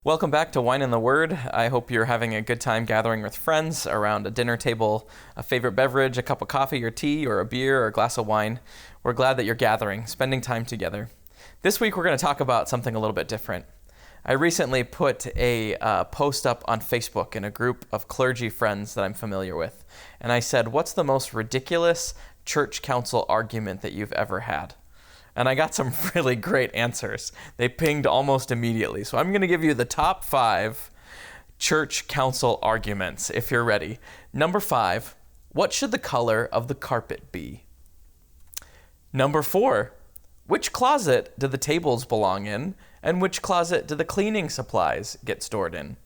Welcome back to Wine and the Word. I hope you're having a good time gathering with friends around a dinner table, a favorite beverage, a cup of coffee or tea, or a beer or a glass of wine. We're glad that you're gathering, spending time together. This week we're going to talk about something a little bit different. I recently put a post up on Facebook in a group of clergy friends that I'm familiar with, and I said, what's the most ridiculous church council argument that you've ever had? And I got some really great answers. They pinged almost immediately. So I'm going to give you the top 5 church council arguments, if you're ready. Number 5, what should the color of the carpet be? Number 4, which closet do the tables belong in, and which closet do the cleaning supplies get stored in?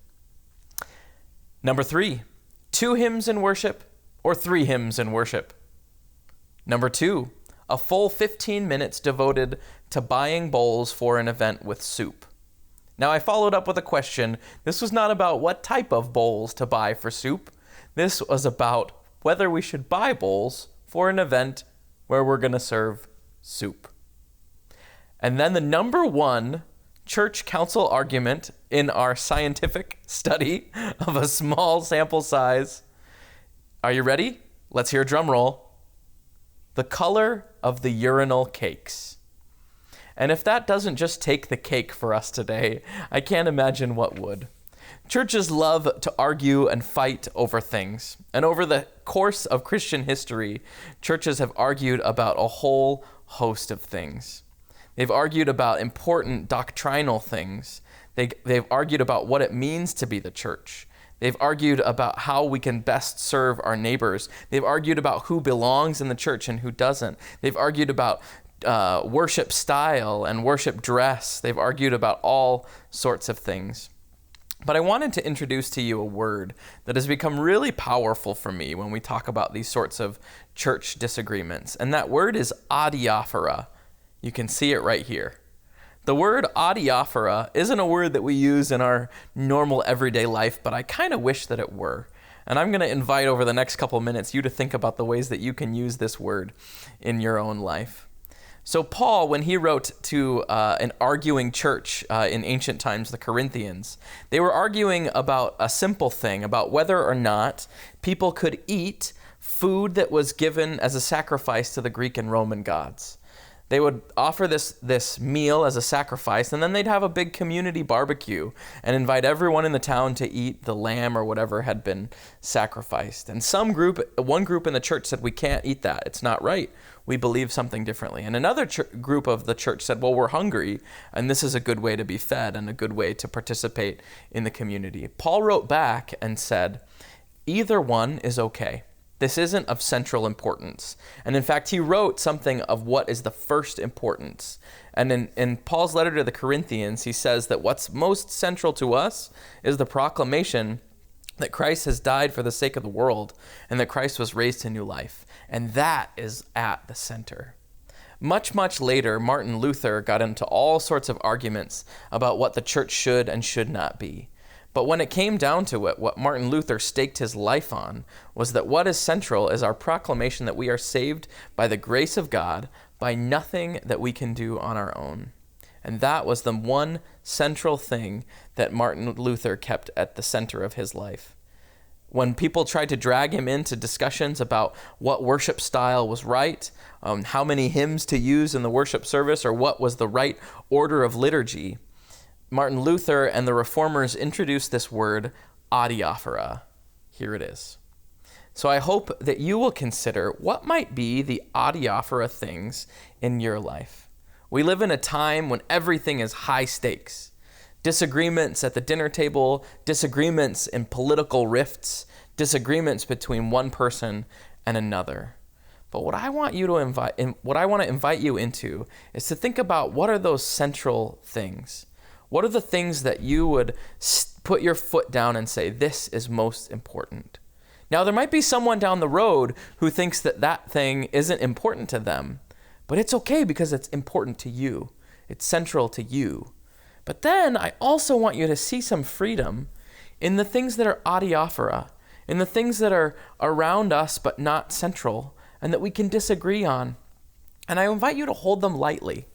Number 3, 2 hymns in worship or 3 hymns in worship? Number 2, a full 15 minutes devoted to buying bowls for an event with soup. Now, I followed up with a question. This was not about what type of bowls to buy for soup. This was about whether we should buy bowls for an event where we're going to serve soup. And then the number 1 church council argument in our scientific study of a small sample size. Are you ready? Let's hear a drum roll. The color of the urinal cakes. And if that doesn't just take the cake for us today, I can't imagine what would. Churches love to argue and fight over things. And over the course of Christian history, churches have argued about a whole host of things. They've argued about important doctrinal things. They've argued about what it means to be the church. They've argued about how we can best serve our neighbors. They've argued about who belongs in the church and who doesn't. They've argued about worship style and worship dress. They've argued about all sorts of things. But I wanted to introduce to you a word that has become really powerful for me when we talk about these sorts of church disagreements. And that word is adiaphora. You can see it right here. The word adiaphora isn't a word that we use in our normal everyday life, but I kind of wish that it were. And I'm going to invite over the next couple minutes you to think about the ways that you can use this word in your own life. So Paul, when he wrote to an arguing church in ancient times, the Corinthians, they were arguing about a simple thing, about whether or not people could eat food that was given as a sacrifice to the Greek and Roman gods. They would offer this meal as a sacrifice, and then they'd have a big community barbecue and invite everyone in the town to eat the lamb or whatever had been sacrificed. And one group in the church said, we can't eat that. It's not right. We believe something differently. And another group of the church said, well, we're hungry, and this is a good way to be fed and a good way to participate in the community. Paul wrote back and said, either one is okay. This isn't of central importance. And in fact, he wrote something of what is the first importance. And in Paul's letter to the Corinthians, he says that what's most central to us is the proclamation that Christ has died for the sake of the world and that Christ was raised to new life. And that is at the center. Much, much later, Martin Luther got into all sorts of arguments about what the church should and should not be. But when it came down to it, what Martin Luther staked his life on was that what is central is our proclamation that we are saved by the grace of God, by nothing that we can do on our own. And that was the one central thing that Martin Luther kept at the center of his life. When people tried to drag him into discussions about what worship style was right, how many hymns to use in the worship service, or what was the right order of liturgy, Martin Luther and the Reformers introduced this word, adiaphora. Here it is. So I hope that you will consider what might be the adiaphora things in your life. We live in a time when everything is high stakes. Disagreements at the dinner table, disagreements in political rifts, disagreements between one person and another. But what I want to invite you into is to think about what are those central things. What are the things that you would put your foot down and say, this is most important? Now, there might be someone down the road who thinks that that thing isn't important to them, but it's okay because it's important to you. It's central to you. But then I also want you to see some freedom in the things that are adiaphora, in the things that are around us but not central, and that we can disagree on. And I invite you to hold them lightly.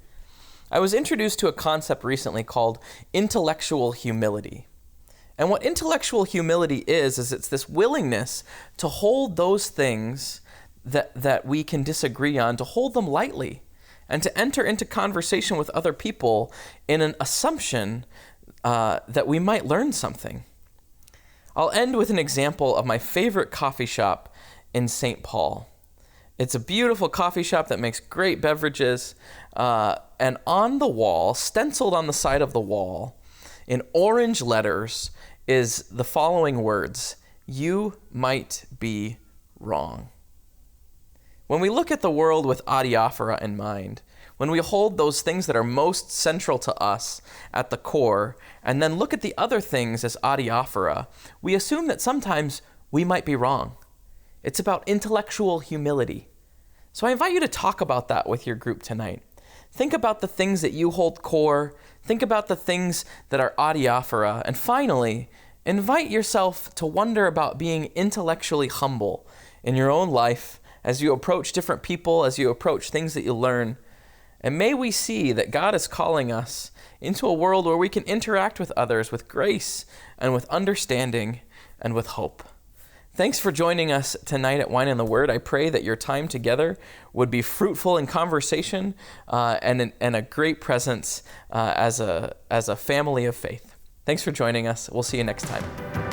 I was introduced to a concept recently called intellectual humility. And what intellectual humility is it's this willingness to hold those things that we can disagree on, to hold them lightly, and to enter into conversation with other people in an assumption that we might learn something. I'll end with an example of my favorite coffee shop in St. Paul. It's a beautiful coffee shop that makes great beverages, and on the wall, stenciled on the side of the wall, in orange letters, is the following words: "You might be wrong." When we look at the world with adiaphora in mind, when we hold those things that are most central to us at the core, and then look at the other things as adiaphora, we assume that sometimes we might be wrong. It's about intellectual humility. So I invite you to talk about that with your group tonight. Think about the things that you hold core. Think about the things that are adiaphora. And finally, invite yourself to wonder about being intellectually humble in your own life as you approach different people, as you approach things that you learn. And may we see that God is calling us into a world where we can interact with others with grace and with understanding and with hope. Thanks for joining us tonight at Wine and the Word. I pray that your time together would be fruitful in conversation and a great presence as a family of faith. Thanks for joining us. We'll see you next time.